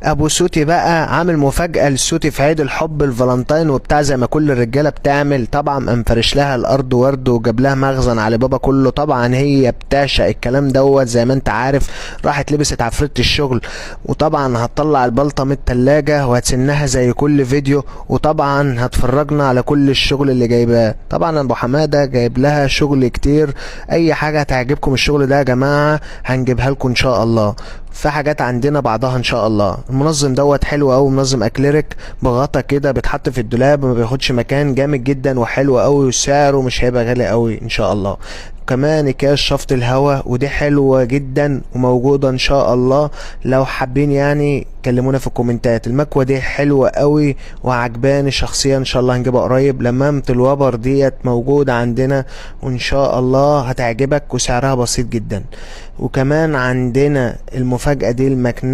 ابو سوتي بقى عامل مفاجأة للسوتي في عيد الحب الفالنتين وبتاع، زي ما كل الرجالة بتعمل. طبعا قام فرش لها الارض ورد وجاب لها مخزن علي بابا كله. طبعا هي بتعشق الكلام دوت زي ما انت عارف. راحت لبست عفريت الشغل، وطبعا هتطلع البلطة من التلاجة وهتسنها زي كل فيديو، وطبعا هتفرجنا على كل الشغل اللي جايباه. طبعا ابو حمادة جايب لها شغل كتير. اي حاجة هتعجبكم الشغل ده يا جماعة هنجيبها لكم ان شاء الله. في حاجات عندنا بعضها ان شاء الله. المنظم دوت حلو اوي، منظم اكليريك بغطا كده بيتحط في الدولاب وما بياخدش مكان، جامد جدا وحلو اوي، وسعره مش هيبقى غالي اوي ان شاء الله. كمان اكياس شفط الهواء ودي حلوة جدا وموجودة ان شاء الله. لو حابين يعني كلمونا في الكومنتات. المكوة دي حلوة قوي وعجباني شخصيا، ان شاء الله هنجيبها قريب. لمامة الوبر ديت موجودة عندنا وان شاء الله هتعجبك وسعرها بسيط جدا. وكمان عندنا المفاجأة دي المكنسة